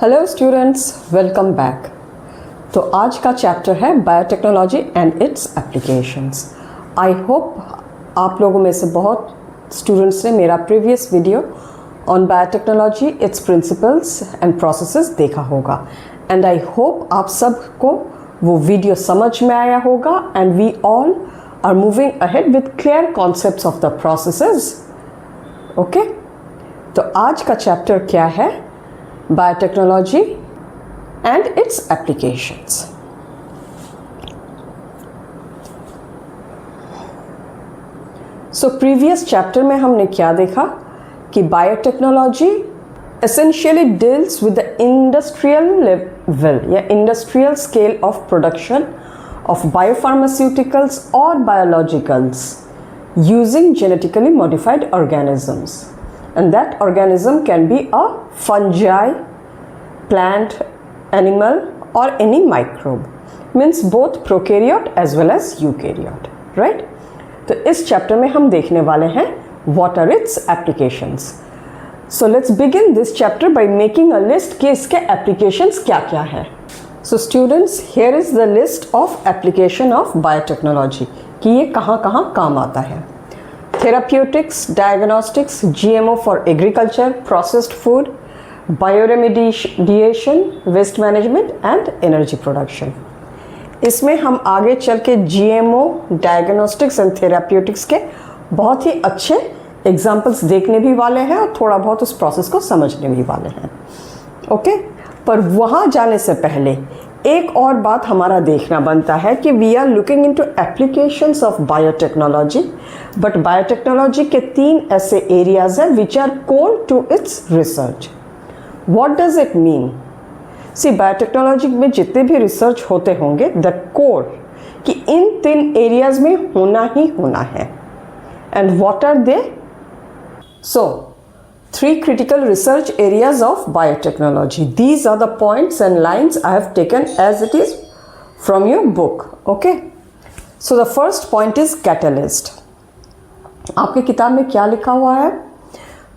Hello students, welcome back. तो आज का चैप्टर है biotechnology and its applications. I hope आप लोगों में से बहुत स्टूडेंट्स ने मेरा previous video on biotechnology, it's principles and processes देखा होगा एंड आई होप आप सबको वो वीडियो समझ में आया होगा and we all are moving ahead with clear concepts of the processes. Okay, तो आज का चैप्टर क्या है? Biotechnology and its applications. So previous chapter में हमने क्या देखा कि biotechnology essentially deals with the industrial level या industrial scale of production of biopharmaceuticals और biologicals using genetically modified organisms. And that organism can be a fungi, plant, animal or any microbe. Means both prokaryote as well as eukaryote, right? तो इस chapter में हम देखने वाले हैं what are its applications. So let's begin this chapter by making a list कि इसके applications क्या क्या है. So students, here is the list of application of biotechnology कि ये कहाँ कहाँ काम आता है. Therapeutics, diagnostics, GMO for agriculture, processed food, bioremediation, waste management and energy production. इसमें हम आगे चल के GMO, diagnostics and therapeutics के बहुत ही अच्छे एग्जाम्पल्स देखने भी वाले हैं और थोड़ा बहुत उस प्रोसेस को समझने भी वाले हैं. ओके, पर वहाँ जाने से पहले एक और बात हमारा देखना बनता है कि we are looking into applications of biotechnology, but biotechnology के 3 ऐसे एरियाज हैं which are core to its research. What does it mean? See, biotechnology में जितने भी रिसर्च होते होंगे द कोर कि इन 3 एरियाज में होना ही होना है. And what are they? So 3 critical research areas of biotechnology. These are the points and lines I have taken as it is from your book. Okay. So the first point is catalyst. आपके किताब में क्या लिखा हुआ है?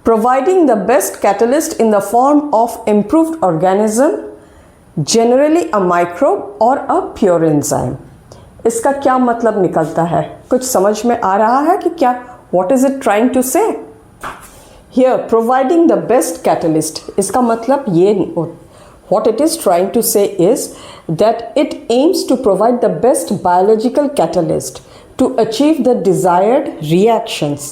Providing the best catalyst in the form of improved organism, generally a microbe or a pure enzyme. इसका क्या मतलब निकलता है? कुछ समझ में आ रहा है कि क्या? What is it trying to say? Here, providing the best catalyst, इसका मतलब ये, what it is trying to say is that it aims to provide the best biological catalyst to achieve the desired reactions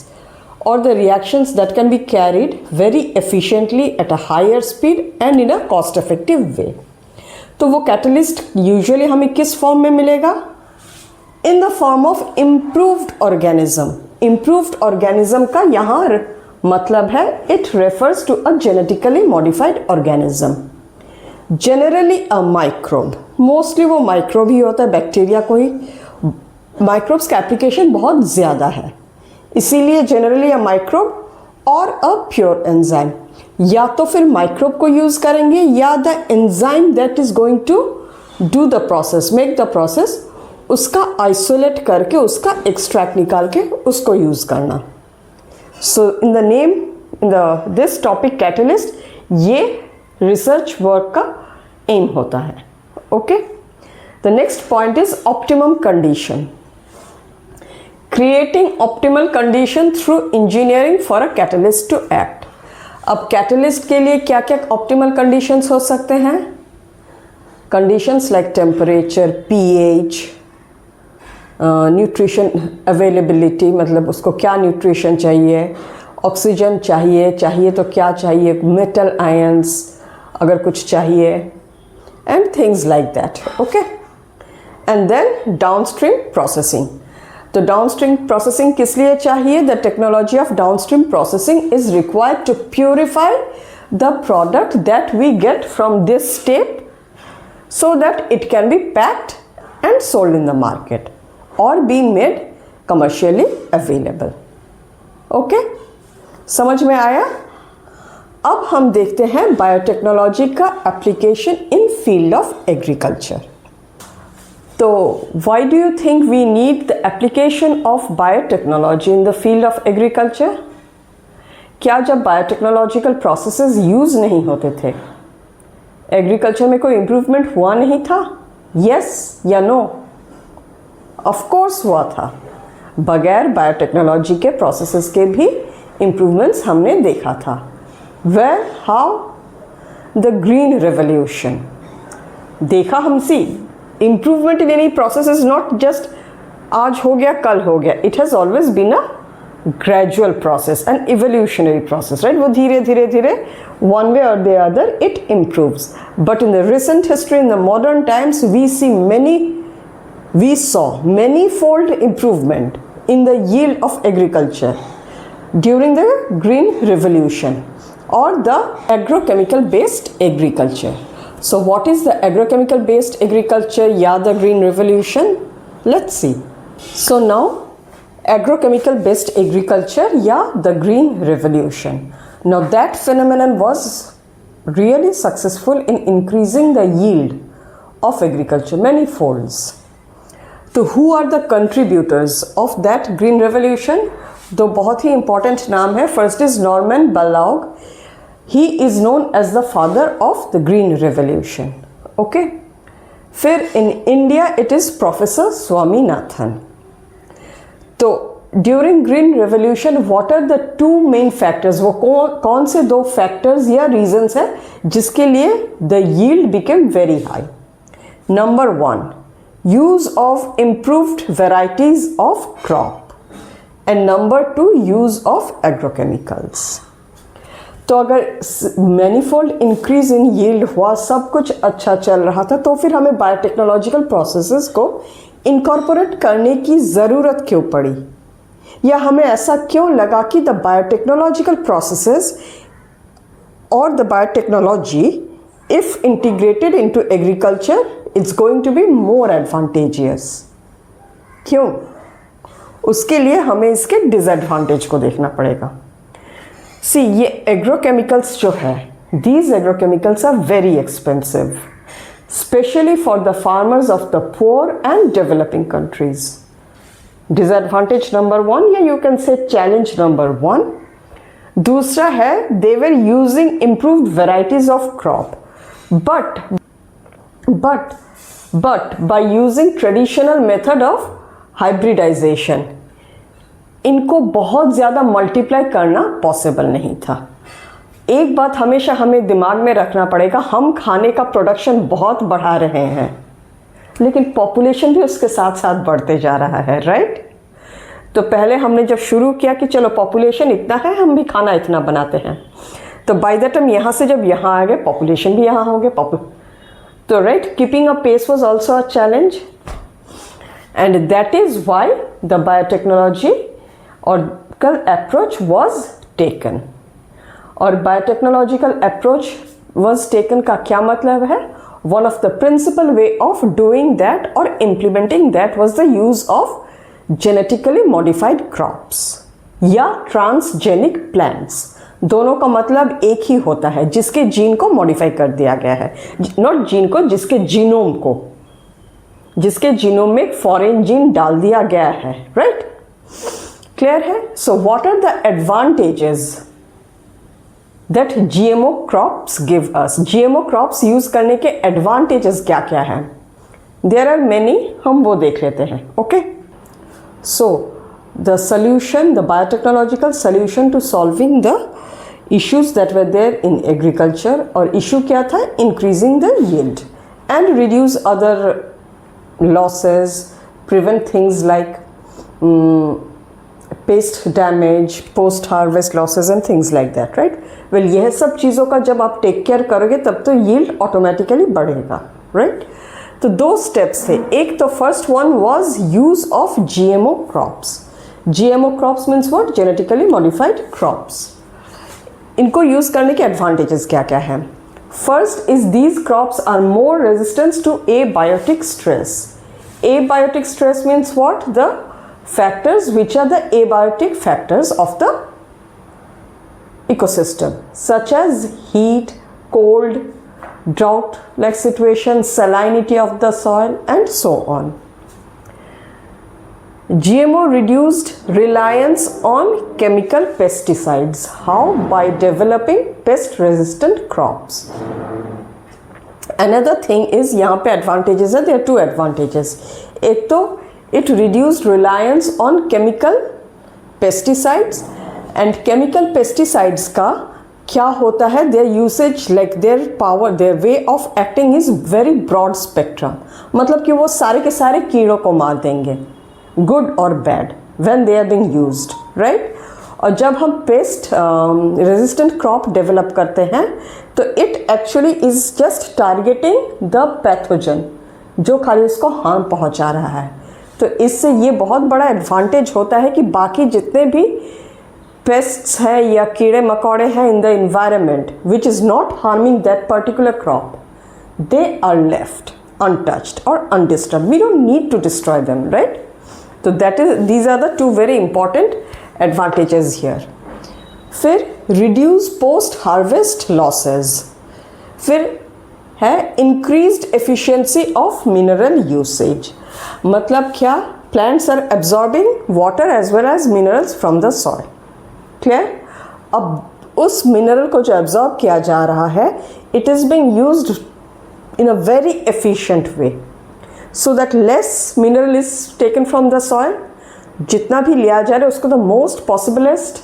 or the reactions that can be carried very efficiently at a higher speed and in a cost effective way. तो वो catalyst usually हमें किस form में मिलेगा? In the form of improved organism. Improved organism का यहाँ मतलब है it refers to a genetically modified organism, generally a microbe. Mostly वो microbe ही होता है, बैक्टीरिया को ही. Microbes का application बहुत ज़्यादा है, इसीलिए generally a microbe और a pure enzyme. या तो फिर microbe को यूज़ करेंगे या the enzyme that is going to do the process, make the process, उसका isolate करके उसका extract निकाल के उसको यूज़ करना. So in the name, this topic catalyst, ये research work का aim होता है. Okay? The next point is optimum condition. Creating optimal condition through engineering for a catalyst to act. अब catalyst के लिए क्या क्या optimal conditions हो सकते हैं? Conditions like temperature, pH, nutrition availability, मतलब उसको क्या न्यूट्रिशन चाहिए, ऑक्सीजन चाहिए तो क्या चाहिए, मेटल आयंस अगर कुछ चाहिए, and things like that. Okay, and then downstream processing. तो डाउनस्ट्रीम प्रोसेसिंग किस लिए चाहिए? The technology of downstream processing is required to purify the product that we get from this step so that it can be packed and sold in the market or being made commercially available. Okay, समझ में आया? अब हम देखते हैं biotechnology का application in field of agriculture. तो why do you think we need the application of biotechnology in the field of agriculture? क्या जब बायोटेक्नोलॉजिकल प्रोसेसेस यूज़ नहीं होते थे एग्रीकल्चर में कोई इम्प्रूवमेंट हुआ नहीं था? यस या नो? ऑफ कोर्स हुआ था। बगैर बायोटेक्नोलॉजी के प्रोसेसेस के भी इम्प्रूवमेंट्स हमने देखा था। Where? How? The green revolution. देखा हमसे improvement in any process is not just आज हो गया कल हो गया, it has always been a gradual process and evolutionary process, right? वो धीरे धीरे धीरे one way or the other it improves. But in the recent history, in the modern times, we saw many-fold improvement in the yield of agriculture during the Green Revolution or the agrochemical based agriculture. So what is the agrochemical based agriculture? Yeah, the Green Revolution. Let's see. So now agrochemical based agriculture, yeah, the Green Revolution. Now that phenomenon was really successful in increasing the yield of agriculture many folds. So who are the contributors of that Green Revolution? दो बहुत ही important नाम है. First is Norman Borlaug. He is known as the father of the Green Revolution. Okay. फिर in India it is Professor Swaminathan. तो during green revolution what are the two main factors? वो कौन से दो factors या reasons हैं जिसके लिए the yield became very high? Number 1, use of improved varieties of crop and number 2, use of agrochemicals. तो अगर मैनीफोल्ड इंक्रीज इन यील्ड हुआ, सब कुछ अच्छा चल रहा था, तो फिर हमें बायोटेक्नोलॉजिकल प्रोसेसेस को इनकॉर्पोरेट करने की ज़रूरत क्यों पड़ी? या हमें ऐसा क्यों लगा कि द बायोटेक्नोलॉजिकल प्रोसेसेस और the biotechnology if integrated into agriculture it's going to be more advantageous? क्यों? उसके लिए हमें इसके डिसएडवांटेज को देखना पड़ेगा. सी, ये एग्रोकेमिकल्स जो है, these agrochemicals are very expensive, specially for the farmers of the poor and developing countries. Disadvantage number 1 या you can say challenge number 1. दूसरा है they were using improved varieties of crop, but by using traditional method of hybridisation इनको बहुत ज़्यादा multiply करना possible नहीं था. एक बात हमेशा हमें दिमाग में रखना पड़ेगा, हम खाने का प्रोडक्शन बहुत बढ़ा रहे हैं लेकिन पॉपुलेशन भी उसके साथ साथ बढ़ते जा रहा है, राइट? तो पहले हमने जब शुरू किया कि चलो पॉपुलेशन इतना है, हम भी खाना इतना बनाते हैं, तो बाय द टाइम यहाँ से जब यहाँ आ गए पॉपुलेशन भी यहाँ हो गए. तो right, keeping a pace was also a challenge and that is why the biotechnology और अप्रोच वाज टेकन. और बायोटेक्नोलॉजिकल अप्रोच वाज टेकन का क्या मतलब है? One of the principal way of doing that or implementing that was the use of genetically modified crops या transgenic plants. दोनों का मतलब एक ही होता है, जिसके जीन को मॉडिफाई कर दिया गया है. नॉट जीन को, जिसके जीनोम को, जिसके जीनोम में फॉरेन जीन डाल दिया गया है, राइट? क्लियर है? So what are the advantages that GMO crops give us? GMO crops use करने के एडवांटेजेस क्या क्या हैं? There are many, हम वो देख लेते हैं. Okay, so the solution, the biotechnological solution to solving the issues that were there in agriculture, और issue क्या था? Increasing the yield and reduce other losses, prevent things like pest damage, post harvest losses and things like that, right? Well, यह सब चीज़ों का जब आप take care करोगे तब तो yield ऑटोमेटिकली बढ़ेगा, राइट? तो दो स्टेप्स थे. एक तो first one was use of GMO crops. GMO crops means what? Genetically modified crops. इनको यूज करने के एडवांटेजेस क्या क्या हैं? First is these crops are more resistance to abiotic stress. Abiotic stress means what? The factors which are the abiotic factors of the ecosystem, such as heat, cold, drought-like situation, salinity of the soil, and so on. GMO reduced reliance on chemical pesticides. How? By developing pest-resistant crops. Another thing is, यहाँ पे advantages है, there are 2 advantages. एक तो it reduced reliance on chemical pesticides, and chemical pesticides का क्या होता है, their usage like their power, their way of acting is very broad spectrum. मतलब कि वो सारे के सारे कीड़ों को मार देंगे, गुड और bad, when they are being used, right. और जब हम पेस्ट रेजिस्टेंट क्रॉप डेवलप करते हैं तो it actually is just targeting the pathogen जो खाली उसको हार्म पहुंचा रहा है. तो इससे ये बहुत बड़ा एडवांटेज होता है कि बाकी जितने भी पेस्ट्स हैं या कीड़े मकोड़े हैं in the environment which is not harming that particular crop, they are left untouched or undisturbed. We don't need to destroy them, right? So these are the 2 very important advantages here. फिर reduce post harvest losses. फिर है increased efficiency of mineral usage. मतलब क्या, plants are absorbing water as well as minerals from the soil. Clear? अब उस mineral को जो absorb किया जा रहा है, it is being used in a very efficient way, so that less mineral is taken from the soil. जितना भी लिया जा रहा है उसको the most possiblest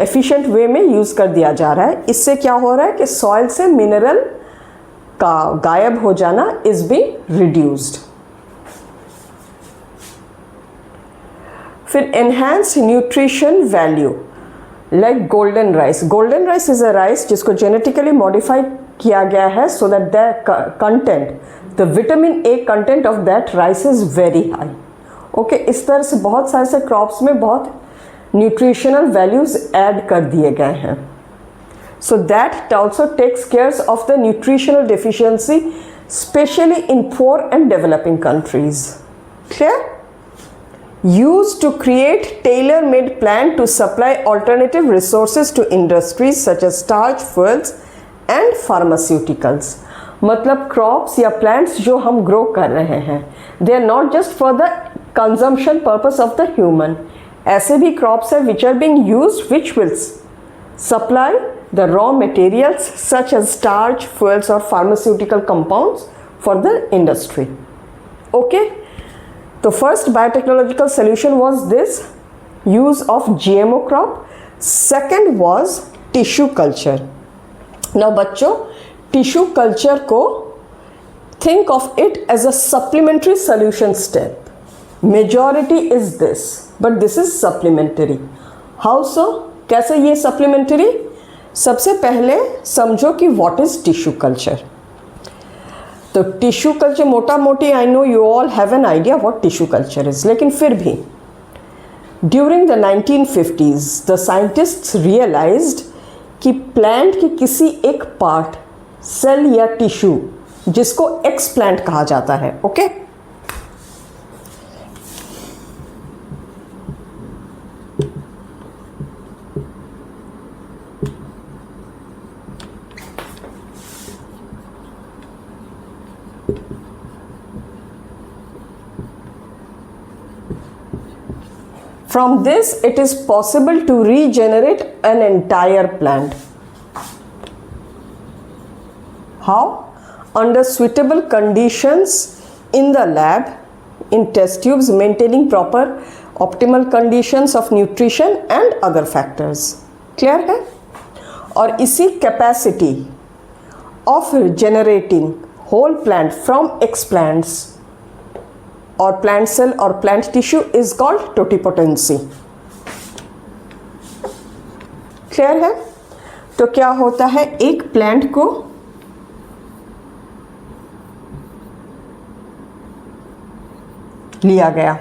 efficient way में यूज़ कर दिया जा रहा है. इससे क्या हो रहा है कि सॉइल से मिनरल का गायब हो जाना is being reduced. फिर enhance nutrition value like golden rice. Golden rice is a rice जिसको genetically modify किया गया है so that the content, the vitamin A content of that rice is very high. Okay, इस तरह से बहुत सारे से क्रॉप्स में बहुत न्यूट्रिशनल वैल्यूज ऐड कर दिए गए हैं. So that also takes care of the nutritional deficiency, especially in poor and developing countries. Clear? Used to create tailor-made plan to supply alternative resources to industries such as starch, fuels and pharmaceuticals. मतलब crops या plants जो हम grow कर रहे हैं, they are not just for the consumption purpose of the human. ऐसे भी crops है which are being used which will supply the raw materials such as starch, fuels और pharmaceutical compounds for the industry. Okay, तो first biotechnological solution was this, use of GMO crop. Second was tissue culture. Now बच्चों, tissue culture को think of it as a supplementary solution step. Majority is this, but this is supplementary. How so? कैसे ये supplementary? सबसे पहले समझो कि what is tissue culture. तो tissue culture मोटा मोटी, I know you all have an idea what tissue culture is, लेकिन फिर भी during the 1950s the scientists realised कि प्लांट के किसी एक पार्ट, सेल या टिश्यू, जिसको एक्सप्लांट कहा जाता है, okay, From this, it is possible to regenerate an entire plant. How? Under suitable conditions in the lab, in test tubes, maintaining proper optimal conditions of nutrition and other factors. Clear है? और इसी capacity of generating whole plant from explants और plant cell और plant tissue is called totipotency. Clear है? तो क्या होता है, एक प्लांट को लिया गया,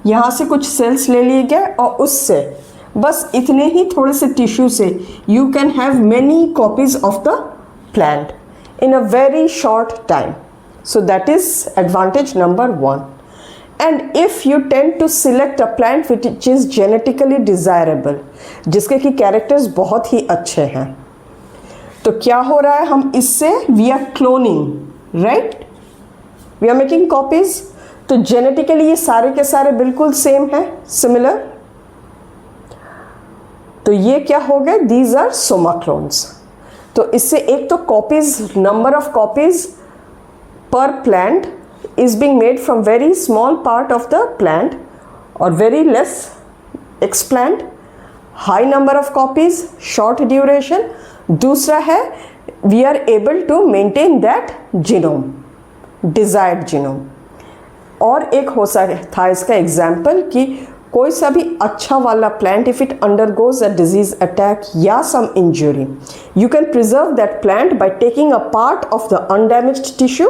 यहां से कुछ सेल्स ले लिए गए और उससे बस इतने ही थोड़े से टिश्यू से you can have many copies of the plant in a very short time. So that is advantage number 1. And if you tend to select a plant which is genetically desirable, जिसके की characters बहुत ही अच्छे हैं, तो क्या हो रहा है, हम इससे we are cloning, right? We are making copies. तो genetically ये सारे के सारे बिल्कुल सेम है, similar. तो ये क्या हो गए, these are soma clones. तो इससे एक तो कॉपीज, नंबर ऑफ कॉपीज पर plant is being made from very small part of the plant or very less explant, high number of copies, short duration. दूसरा है we are able to maintain that genome, desired genome. और एक हो सकता था इसका example कि कोई सा भी अच्छा वाला plant if it undergoes a disease attack या some injury, you can preserve that plant by taking a part of the undamaged tissue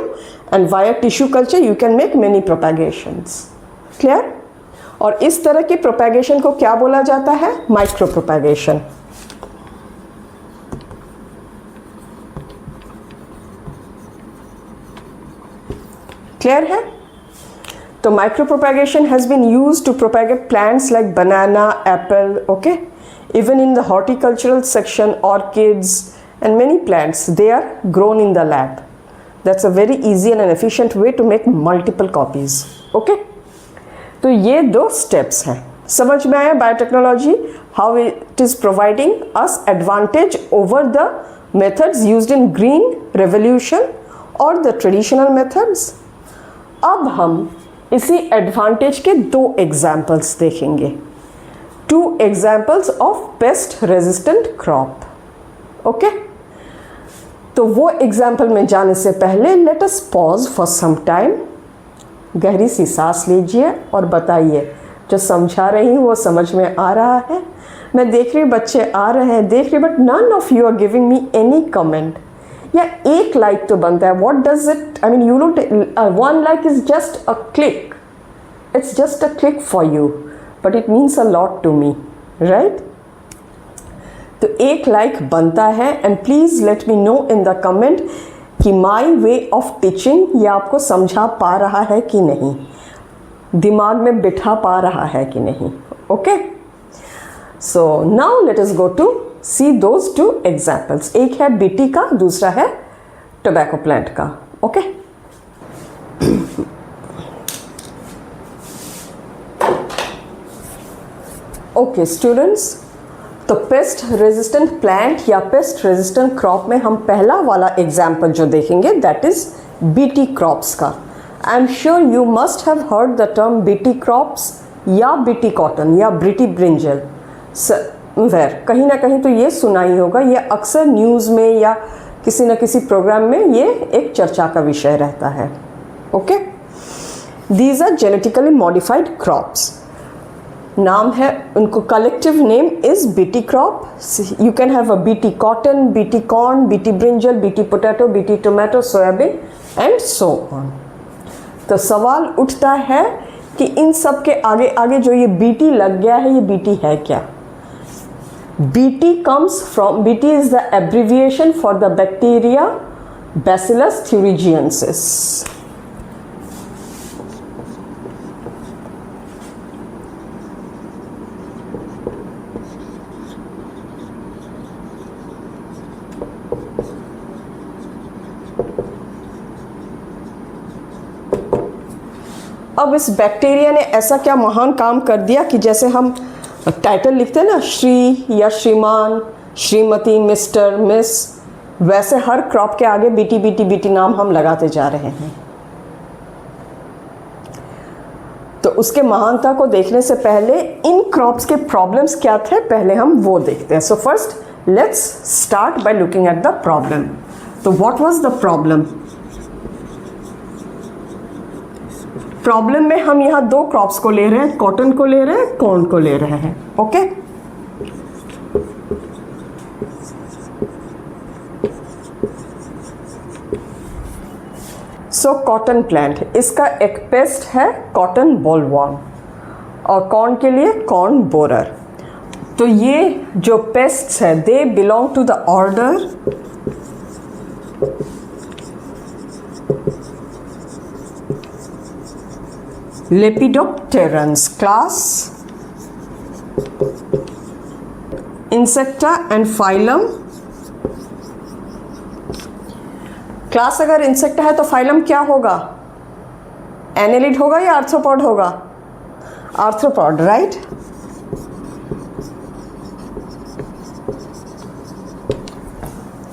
and via tissue culture you can make many propagations. Clear? और इस तरह की propagation को क्या बोला जाता है? Micro propagation. क्लियर है? तो micro propagation has been used to propagate plants like banana, apple, okay? Even in the horticultural section, orchids and many plants, they are grown in the lab. That's a very easy and an efficient way to make multiple copies, okay? तो ये दो steps हैं. समझ में आया biotechnology, how it is providing us advantage over the methods used in green revolution or the traditional methods. अब हम इसी एडवांटेज के दो एग्जाम्पल्स देखेंगे. 2 examples of pest resistant crop. Okay, तो वो एग्जाम्पल में जाने से पहले let us pause for some time. गहरी सी सांस लीजिए और बताइए जो समझा रही हूँ वो समझ में आ रहा है? मैं देख रही बच्चे आ रहे हैं, देख रही, but none of you are giving me any comment. या एक लाइक तो बनता है. What does it, I mean, you know, 1 like is just a click. It's just a click for you, but it means a lot to me, right? तो एक like बनता है. And please let me know in the comment कि my way of teaching ये आपको समझा पा रहा है कि नहीं, दिमाग में बिठा पा रहा है कि नहीं. Okay, so now let us go to see those 2 examples. एक है बीटी का, दूसरा है टोबैको प्लांट का. ओके, ओके स्टूडेंट्स, तो पेस्ट रेजिस्टेंट प्लांट या पेस्ट रेजिस्टेंट क्रॉप में हम पहला वाला एग्जाम्पल जो देखेंगे दैट इज बीटी क्रॉप्स का. I am sure you must have heard the term BT crops या बीटी कॉटन या ब्रिटी ब्रिंजल. कहीं ना कहीं तो ये सुना ही होगा. ये अक्सर न्यूज़ में या किसी न किसी प्रोग्राम में ये एक चर्चा का विषय रहता है. Okay, these are genetically modified crops. नाम है उनको, collective name is BT crop. You can have a BT cotton, BT corn, BT brinjal, BT potato, BT tomato, soybean and so on. तो सवाल उठता है कि इन सब के आगे आगे जो ये बीटी लग गया है, ये बीटी है क्या? BT comes from, BT is the abbreviation for the bacteria Bacillus thuringiensis. अब इस बैक्टीरिया ने ऐसा क्या महान काम कर दिया कि जैसे हम टाइटल लिखते हैं ना, श्री या श्रीमान, श्रीमती, मिस्टर, मिस, वैसे हर क्रॉप के आगे बीटी बीटी बीटी नाम हम लगाते जा रहे हैं. तो उसके महानता को देखने से पहले इन क्रॉप्स के प्रॉब्लम्स क्या थे पहले हम वो देखते हैं. So first let's start by looking at the problem. तो what was the problem? Problem में हम यहाँ 2 क्रॉप्स को ले रहे हैं, कॉटन को ले रहे हैं, कॉर्न को ले रहे हैं. ओके, सो कॉटन प्लांट, इसका एक पेस्ट है कॉटन बोलवर्म और कॉर्न के लिए कॉर्न बोरर. तो ये जो पेस्ट्स है they belong to the order Lepidopterans, class Insecta and phylum. Class अगर इंसेक्टा है तो फाइलम क्या होगा? एनेलिड होगा या आर्थ्रोपॉड होगा? Arthropod, right?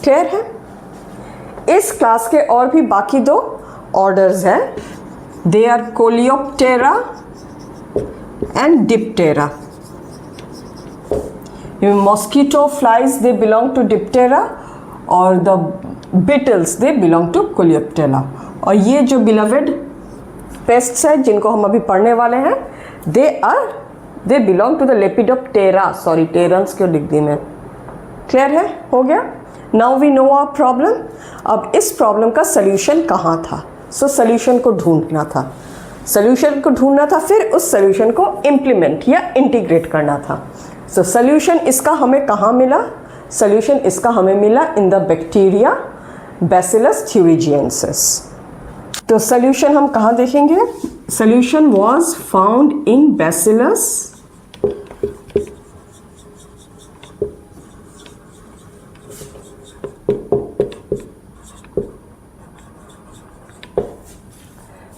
क्लियर है? इस क्लास के और भी बाकी दो ऑर्डर्स हैं, they are Coleoptera and Diptera. Mosquito flies, they belong to Diptera, और the beetles they belong to Coleoptera. और ये जो beloved pests है जिनको हम अभी पढ़ने वाले हैं, they belong to the Lepidoptera. Sorry, terans क्यों लिख दी मैं? क्लियर है? हो गया? Now we know our problem. अब इस प्रॉब्लम का सोल्यूशन कहाँ था? सोल्यूशन को ढूंढना था. सोल्यूशन को ढूंढना था, फिर उस सोल्यूशन को इम्प्लीमेंट या इंटीग्रेट करना था. सोल्यूशन इसका हमें कहाँ मिला? सोल्यूशन इसका हमें मिला in the bacteria Bacillus thuringiensis. तो सोल्यूशन हम कहाँ देखेंगे? Solution was found in Bacillus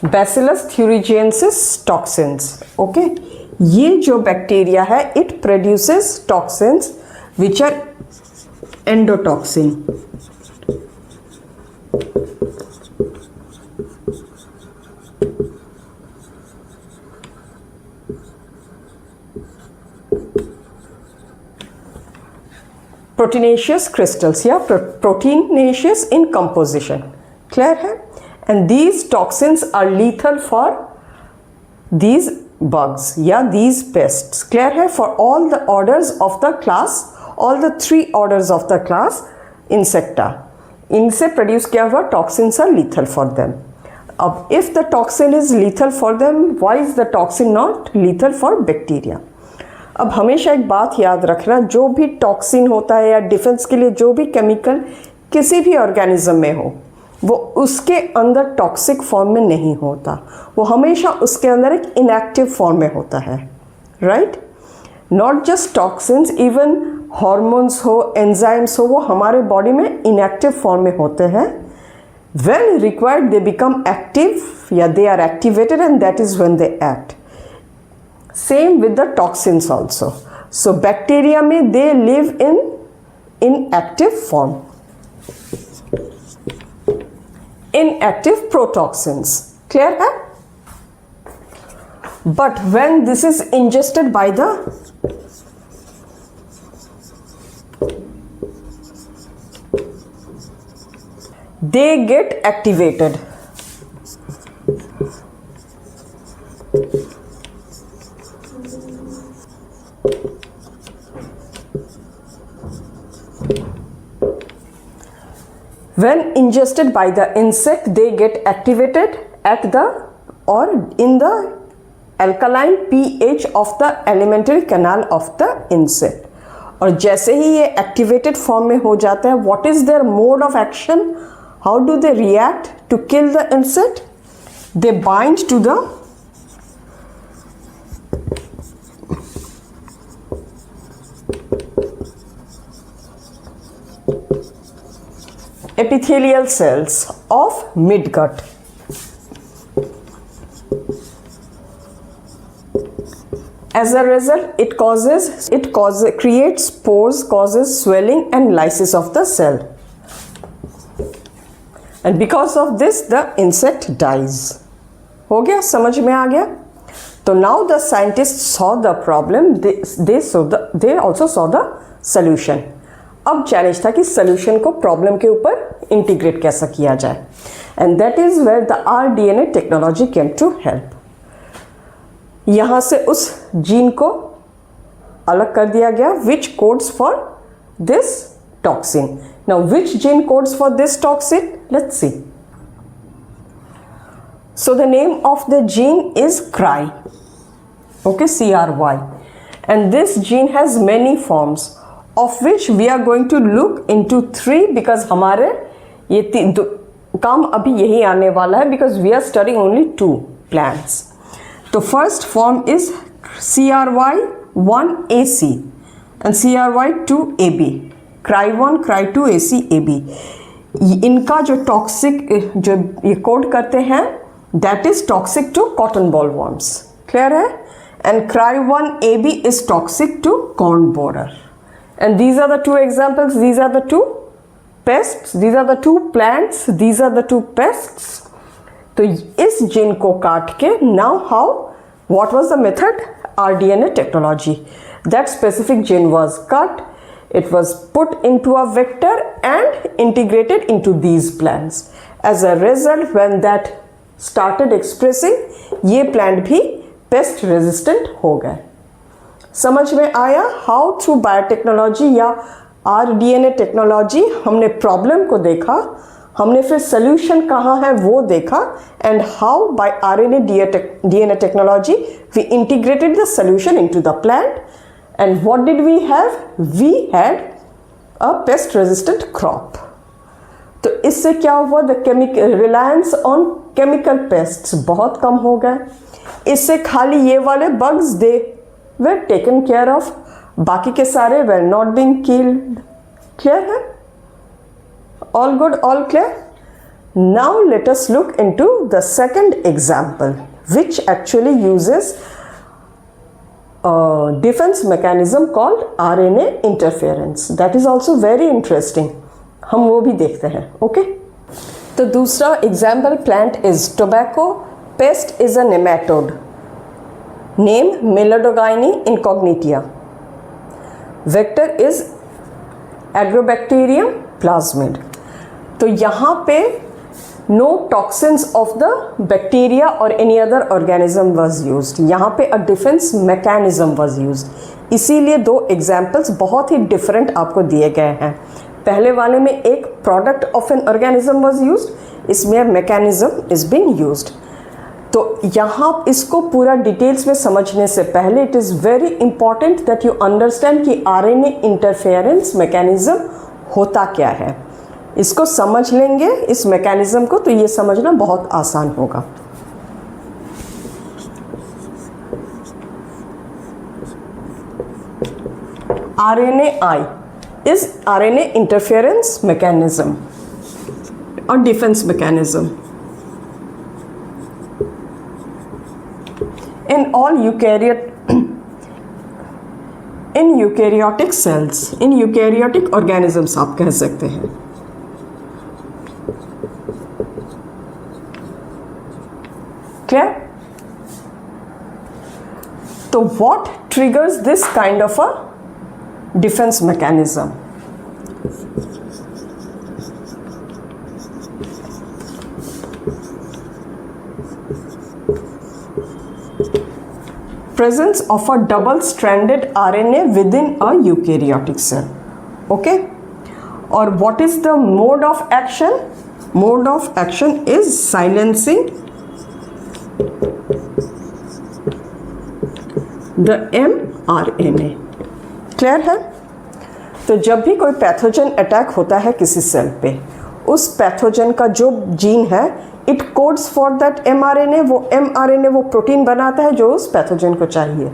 Bacillus thuringiensis toxins. Okay, ये जो बैक्टीरिया है it produces toxins which are endotoxin. Proteinaceous crystals या प्रोटीनेशियस इन कंपोजिशन. क्लियर है? And these toxins are lethal for these bugs या these pests. Clear है? for all the orders of the class, all the 3 orders of the class insecta, इनसे produce किया हुआ toxins are lethal for them. अब if the toxin is lethal for them, why is the toxin not lethal for bacteria? अब हमेशा एक बात याद रखना, जो भी टॉक्सिन होता है या डिफेंस के लिए जो भी केमिकल किसी भी ऑर्गेनिज्म में हो, वो उसके अंदर टॉक्सिक फॉर्म में नहीं होता, वो हमेशा उसके अंदर एक इनएक्टिव फॉर्म में होता है. Right? Not just toxins, even hormones हो, एंजाइम्स हो, वो हमारे बॉडी में इनएक्टिव फॉर्म में होते हैं. When required they become active या they are activated and that is when they act. Same with the toxins also. So bacteria में they live in active form, inactive protoxins. Clear है? But when this is ingested by the they get activated. When ingested by the insect, they get activated at the or in the alkaline pH of the alimentary canal of the insect. और जैसे ही ये activated form में हो जाते हैं, what is their mode of action? How do they react to kill the insect? They bind to the epithelial cells of midgut. As a result, it creates spores, causes swelling and lysis of the cell. And because of this, the insect dies. हो गया? समझ में आ गया? तो now the scientists saw the problem. They also saw the solution. अब challenge था कि solution को प्रॉब्लम के ऊपर इंटीग्रेट कैसा किया जाए. And that is where the rDNA technology came to help. यहाँ से उस जीन को अलग कर दिया गया which codes for this toxin. Now which gene codes for this toxin? Let's see. So the name of the gene is CRY. Okay, CRY. And this gene has many forms, of which we are going to look into 3 because हमारे ये काम अभी यही आने वाला है because we are studying only 2 plants. तो first form is CRY1AC and CRY2AB. CRY1, CRY2, AC, AB. इनका जो टॉक्सिक जो ये कोड करते हैं that is toxic to cotton bollworms. Clear है? And CRY1AB is toxic to corn borer. And these are the 2 examples. These are the 2 pests, these are the two plants, these are the two pests. तो इस gene को काट के now how, what was the method? rDNA technology. That specific gene was cut, it was put into a vector and integrated into these plants. As a result, when that started expressing, ये plant भी pest resistant हो गए. समझ में आया? How through biotechnology या rDNA technology हमने problem को देखा, हमने फिर सोल्यूशन कहाँ है वो देखा, and how by DNA technology we integrated the solution into the plant, and what did we have? We had a pest resistant crop. तो इससे क्या हुआ? The reliance on chemical pests बहुत कम हो गए. इससे खाली ये वाले bugs they were taken care of, बाकी के सारे were not being killed. Clear है? All good, all clear? Now let us look into the second example, which actually uses a defense mechanism called RNA interference. That is also very interesting. हम वो भी देखते हैं. Okay? तो दूसरा example plant is tobacco. Pest is a nematode. Name Melodogyne incognitia. Vector is Agrobacterium plasmid. तो यहाँ पे no toxins of the bacteria or any other organism was used. यहाँ पे a defense mechanism was used. इसीलिए दो examples बहुत ही different आपको दिए गए हैं. पहले वाले में एक product of an organism was used, इसमें mechanism is being used. तो यहाँ इसको पूरा डिटेल्स में समझने से पहले it is very important that you understand कि RNA इंटरफेरेंस मैकेनिज्म होता क्या है. इसको समझ लेंगे इस मैकेनिज्म को तो ये समझना बहुत आसान होगा. RNAi is RNA interference mechanism or defense mechanism. In all eukaryotic cells, in eukaryotic organisms आप कह सकते हैं. Clear? तो what triggers this kind of a defense mechanism? Presence of a double-stranded RNA within a eukaryotic cell. Okay? Or what is the mode of action? Mode of action is silencing the mRNA. Clear है? तो जब भी कोई pathogen attack होता है किसी cell पे, उस पैथोजन का जो जीन है it codes for that mRNA. वो mRNA वो प्रोटीन बनाता है जो उस पैथोजन को चाहिए.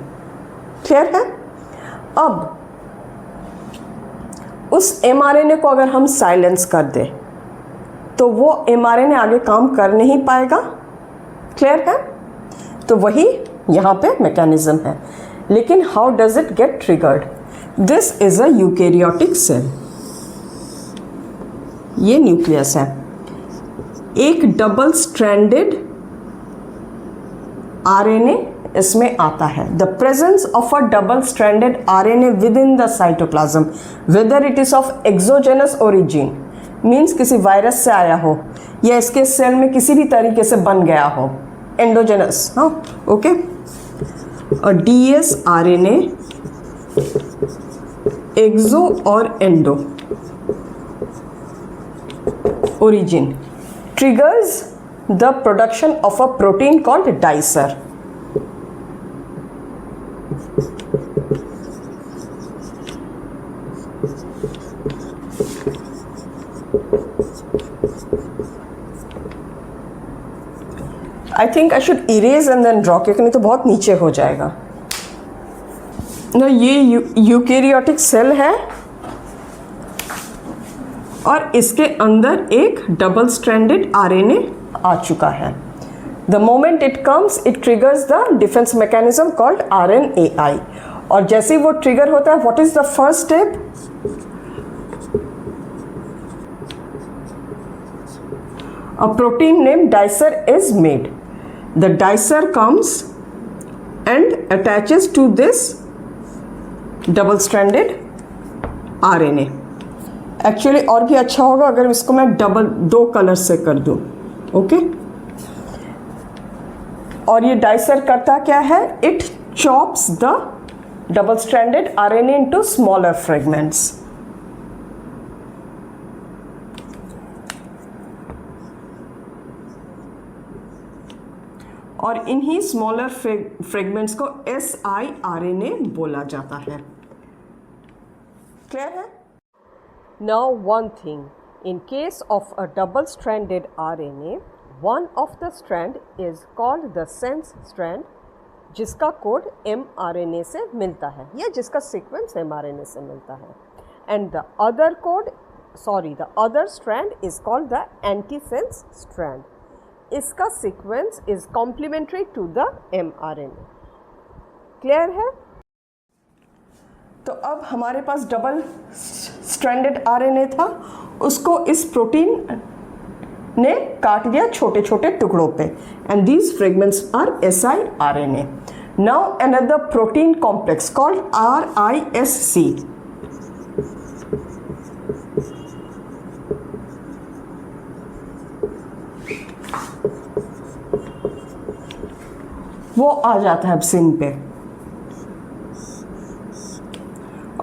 क्लियर है? अब उस mRNA को अगर हम साइलेंस कर दें तो वो mRNA आगे काम कर नहीं पाएगा. क्लियर है? तो वही यहाँ पे मैकेनिज्म है. लेकिन how does it get triggered? This is a eukaryotic cell. ये न्यूक्लियस है. एक डबल स्ट्रैंडेड RNA इसमें आता है. The presence of a double stranded RNA within the cytoplasm, whether it is of exogenous origin, means किसी virus से आया हो या इसके सेल में किसी भी तरीके से बन गया हो, एंडोजेनस. हाँ, ओके. और DS RNA एक्सो और endo origin triggers the production of a protein called dicer. I think I should erase and then draw, क्योंकि नहीं तो बहुत नीचे हो जाएगा. ये यूकेरियोटिक सेल है और इसके अंदर एक डबल स्ट्रैंडेड RNA आ चुका है. The moment it comes it triggers the defence mechanism called RNAi. और जैसे ही वो ट्रिगर होता है, what is the first step? a protein named dicer is made. The dicer comes and attaches to this double stranded RNA. Actually और भी अच्छा होगा अगर इसको मैं दो कलर से कर दूं. ओके और ये डाइसर करता क्या है? It chops the double stranded RNA into smaller fragments. और इन्हीं स्मॉलर फ्रेगमेंट्स को siRNA बोला जाता है. क्लियर है? Now one thing, in case of a double-stranded RNA, one of the strand is called the sense strand, जिसका code mRNA से मिलता है या जिसका सीक्वेंस mRNA से मिलता है. And the other strand is called the antisense strand. इसका sequence is complementary to the mRNA. Clear है? तो अब हमारे पास डबल स्ट्रैंडेड RNA था, उसको इस प्रोटीन ने काट दिया छोटे छोटे टुकड़ों पे. And these fragments are siRNA. Now another protein complex called RISC. वो आ जाता है अब सीन पे.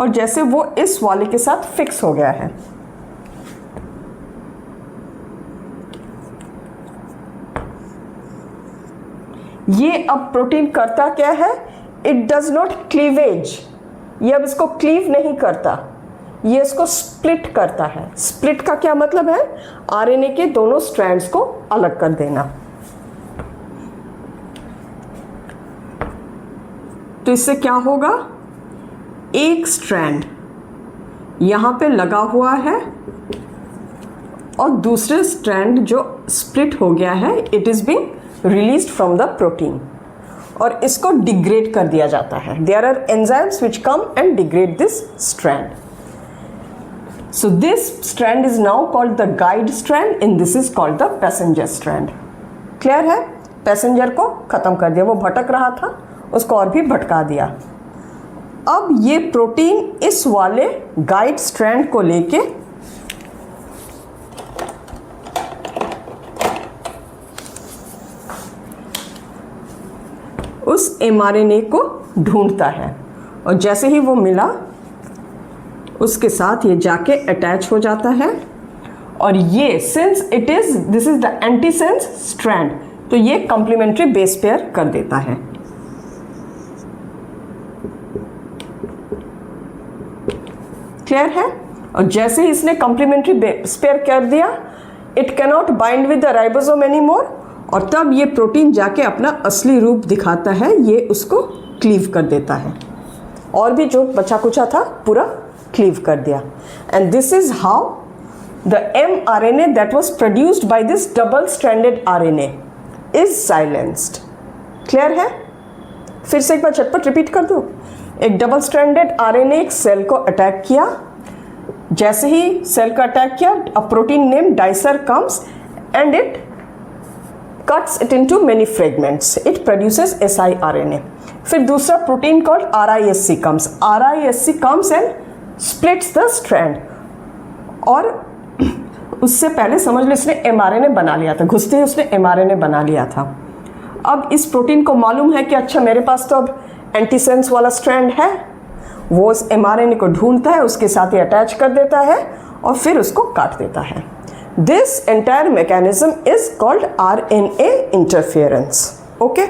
और जैसे वो इस वाले के साथ फिक्स हो गया है. ये अब प्रोटीन करता क्या है? It does not cleavage. ये अब इसको क्लीव नहीं करता, ये इसको स्प्लिट करता है. स्प्लिट का क्या मतलब है? आरएनए के दोनों स्ट्रैंड्स को अलग कर देना. तो इससे क्या होगा? एक स्ट्रैंड यहां पे लगा हुआ है और दूसरे स्ट्रैंड जो स्प्लिट हो गया है, it is being released from the protein और इसको डिग्रेड कर दिया जाता है. There are enzymes which come and degrade this strand. So this strand is now called the guide strand and this is called the passenger strand. Clear है? Passenger को खत्म कर दिया, वो भटक रहा था, उसको और भी भटका दिया. अब ये प्रोटीन इस वाले गाइड स्ट्रैंड को लेके उस mRNA को ढूंढता है और जैसे ही वो मिला उसके साथ ये जाके अटैच हो जाता है. और ये since this is the antisense strand, तो ये कॉम्प्लीमेंट्री बेस पेयर कर देता है. क्लियर है? और जैसे ही इसने कॉम्प्लीमेंट्री बेस पेयर कर दिया, it can not bind with the ribosome any more और तब ये प्रोटीन जाके अपना असली रूप दिखाता है. ये उसको क्लीव कर देता है और भी जो बचा कुचा था पूरा क्लीव कर दिया. And this is how the mRNA that was produced by this double stranded RNA is silenced. Clear है? फिर से एक बार झटपट रिपीट कर दूं. एक डबल स्ट्रैंडेड RNA एक सेल को अटैक किया. जैसे ही सेल का अटैक किया, a protein name dicer comes and it cuts it into many fragments. It produces siRNA. फिर दूसरा protein called RISC comes. RISC comes and splits the strand. और उससे पहले समझ लो इसने mRNA बना लिया था, घुसते ही उसने mRNA बना लिया था. अब इस प्रोटीन को मालूम है कि अच्छा मेरे पास तो अब एंटीसेंस वाला स्ट्रैंड है. वो उस mRNA को ढूंढता है, उसके साथ ही अटैच कर देता है और फिर उसको काट देता है. This entire mechanism is called RNA interference. Okay?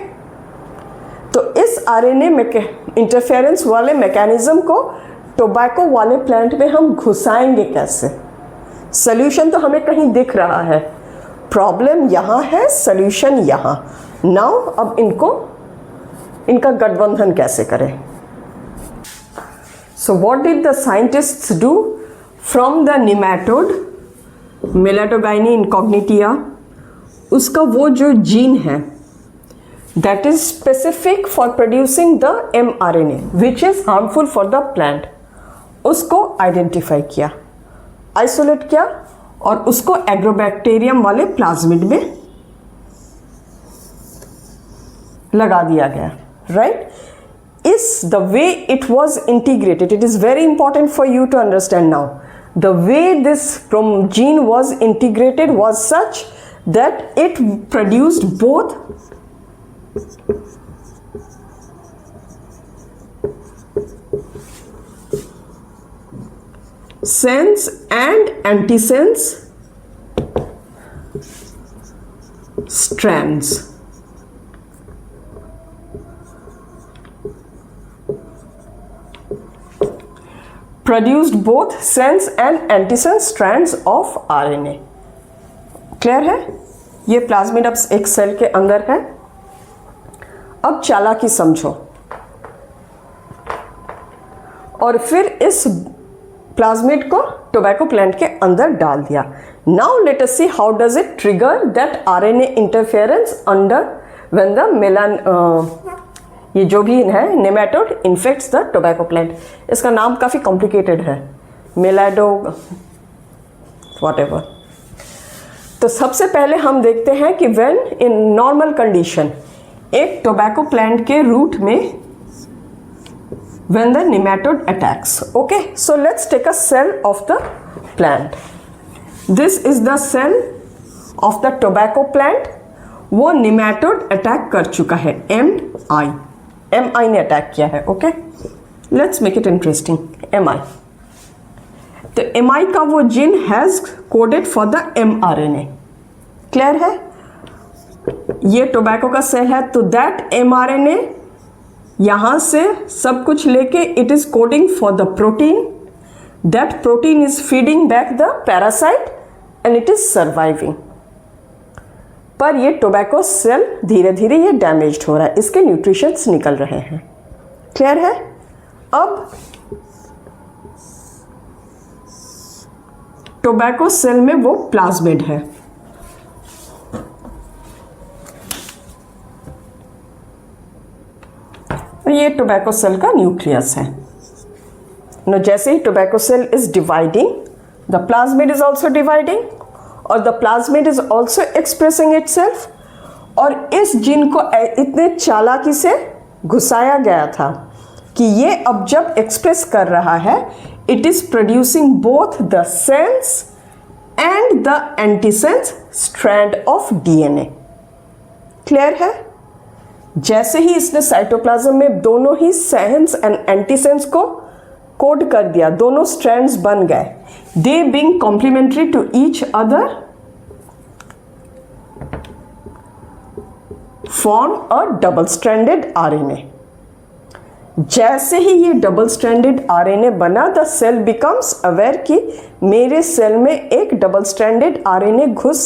तो इस RNA इंटरफेरेंस वाले मैकेनिज्म को टोबैको वाले प्लांट में हम घुसाएंगे कैसे? सोल्यूशन तो हमें कहीं दिख रहा है, प्रॉब्लम यहाँ है, सोल्यूशन यहाँ. नाउ अब इनका गठबंधन कैसे करें? So what did the scientists do? From the nematode मेलाटोगाइनी इनकॉग्निटिया, उसका वो जो जीन है that is specific for producing the mRNA which is harmful for the plant, उसको आइडेंटिफाई किया, आइसोलेट किया और उसको एग्रोबैक्टीरियम वाले प्लाज्मिड में लगा दिया गया, right? Is the way it was integrated, it is very important for you to understand now, the way this gene was integrated was such that it produced both sense and antisense strands. Produced both sense and antisense strands of RNA. Clear है? ये plasmid अब एक cell के अंदर है। अब चालाकी समझो और फिर इस प्लाज्मिड को टोबैको प्लांट के अंदर डाल दिया। Now let us see how does it trigger that RNA interference under when the Milan ये जो भी है nematode infects the tobacco plant. इसका नाम काफ़ी कॉम्प्लिकेटेड है, मेलाडो व्हाटएवर। तो सबसे पहले हम देखते हैं कि व्हेन इन नॉर्मल कंडीशन एक टोबैको प्लांट के रूट में when the nematode attacks. Okay, so let's take a cell of the plant. This is the cell of the tobacco plant. वो nematode attack कर चुका है, MI ने attack किया है। Okay, let's make it interesting. MI, तो MI का वो gene has coded for the mRNA। Clear है? ये टोबैको का सेल है, तो दैट mRNA यहां से सब कुछ लेके it is coding for the protein, that protein is feeding back the parasite and it is surviving. पर ये टोबैको सेल धीरे धीरे ये डैमेज्ड हो रहा है, इसके न्यूट्रिशंस निकल रहे हैं। क्लियर है? अब टोबैको सेल में वो प्लाज्मिड है, ये टोबैको सेल का न्यूक्लियस है। नो, जैसे ही tobacco cell is dividing, the plasmid is also dividing और the plasmid is also expressing itself. और इस जीन को इतने चालाकी से घुसाया गया था कि ये अब जब एक्सप्रेस कर रहा है, it is producing both the sense and the antisense strand of DNA. Clear है? जैसे ही इसने साइटोप्लाज्म में दोनों ही सेंस एंड एंटीसेंस को कोड कर दिया, दोनों स्ट्रैंड्स बन गए, they being complementary to each other form a double stranded RNA. जैसे ही ये डबल स्ट्रैंडेड आरएनए बना, द सेल बिकम्स अवेयर कि मेरे सेल में एक डबल स्ट्रैंडेड आरएनए घुस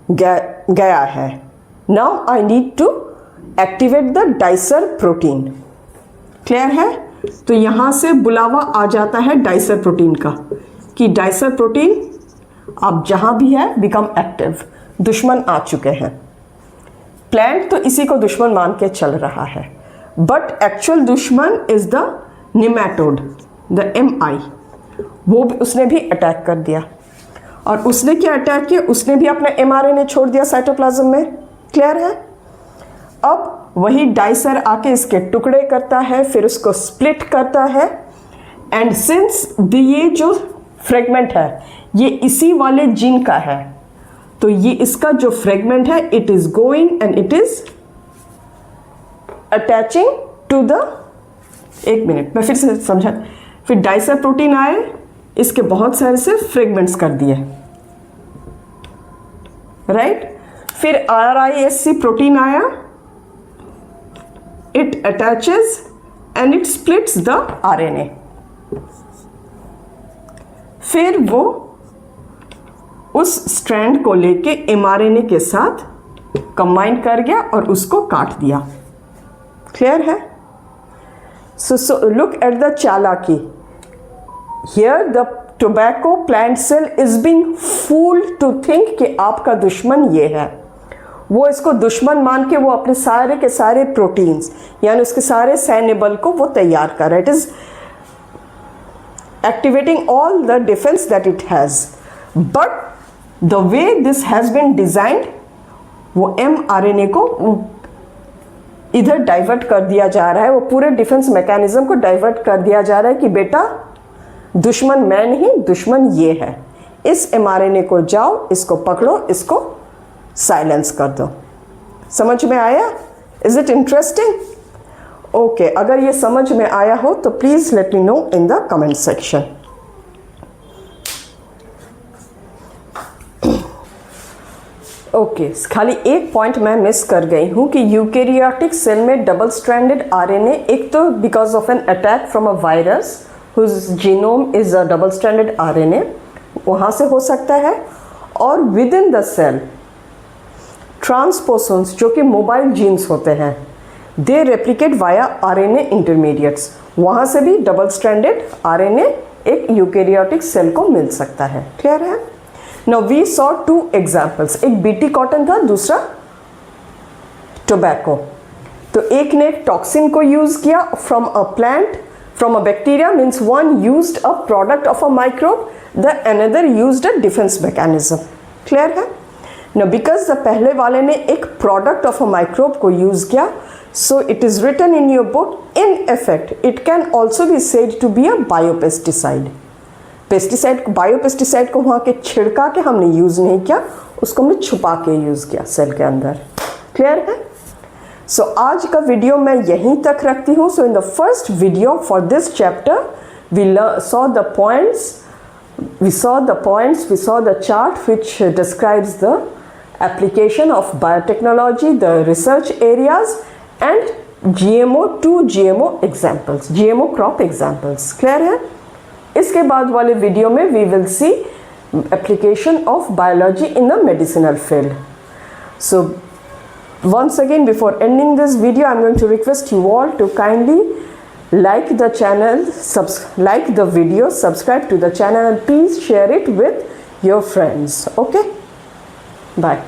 गया है। Now I need to activate the dicer protein. Clear है? तो यहां से बुलावा आ जाता है डाइसर प्रोटीन का कि डाइसर प्रोटीन अब जहां भी है बिकम एक्टिव। दुश्मन आ चुके हैं। प्लांट तो इसी को दुश्मन मान के चल रहा है, बट एक्चुअल दुश्मन is the nematode, the MI। वो उसने भी अटैक कर दिया। और उसने क्या अटैक किया? उसने भी अपना mRNA छोड़ दिया साइटोप्लाज्म में। क्लियर है? अब वही डाइसर आके इसके टुकड़े करता है, फिर उसको स्प्लिट करता है। एंड सिंस ये जो फ्रेगमेंट है ये इसी वाले जीन का है, तो ये इसका जो फ्रेगमेंट है it is going and it is attaching to the, एक मिनट मैं फिर से समझा, फिर डाइसर प्रोटीन आए, इसके बहुत सारे से फ्रेगमेंट्स कर दिए, राइट? फिर RISC प्रोटीन आया, it attaches and it splits the RNA। फिर वो उस स्ट्रैंड को लेके mRNA के साथ कंबाइन कर गया और उसको काट दिया। क्लियर है? सो लुक एट द चालाकी। Here the tobacco plant cell is being fooled to think कि आपका दुश्मन ये है। वो इसको दुश्मन मान के वो अपने सारे के सारे प्रोटीन्स यानी उसके सारे सैन्य बल को वो तैयार कर रहा है। It is activating all the defence that it has, but the way this has been designed, वो mRNA को इधर डाइवर्ट कर दिया जा रहा है, वो पूरे डिफेंस मैकेनिज्म को डाइवर्ट कर दिया जा रहा है कि बेटा दुश्मन मैं नहीं, दुश्मन ये है। इस mRNA को जाओ, इसको पकड़ो, इसको साइलेंस कर दो। समझ में आया? Is it interesting? ओके, अगर ये समझ में आया हो तो please let me know in the comment section. Okay, खाली एक पॉइंट मैं मिस कर गई हूँ कि यूकेरियोटिक सेल में डबल स्ट्रैंडेड आरएनए, एक तो because of an attack from a virus whose genome is a double stranded RNA, वहाँ से हो सकता है, और within the cell transposons जो कि मोबाइल जीन्स होते हैं, they replicate via RNA intermediates, वहाँ से भी डबल स्ट्रैंडेड आरएनए एक यूकेरियोटिक सेल को मिल सकता है। क्लियर है? Now we saw two examples, एक बीटी कॉटन था, दूसरा टोबैको। तो एक ने टॉक्सिन को यूज किया from a plant, from a bacteria, means one used a product of a microbe, the another used a defence mechanism. Clear है? Now because the पहले वाले ने एक प्रोडक्ट ऑफ अ माइक्रोब को यूज किया, so it is written in your book, in effect it can also be said to be a biopesticide. Pesticide, biopesticide को वहाँ के छिड़का के हमने यूज नहीं किया, उसको हमने छुपा के यूज किया सेल के अंदर। क्लियर है? सो आज का वीडियो मैं यहीं तक रखती हूँ। So in the first video for this chapter we saw the points, we saw the chart which describes the application of biotechnology, the research areas, and GMO to GMO examples, GMO crop examples. Clear है? इसके बाद वाले video में we will see application of biology in the medicinal field. So once again, before ending this video, I'm going to request you all to kindly like the channel, like the video, subscribe to the channel, and please share it with your friends. Okay? Bye.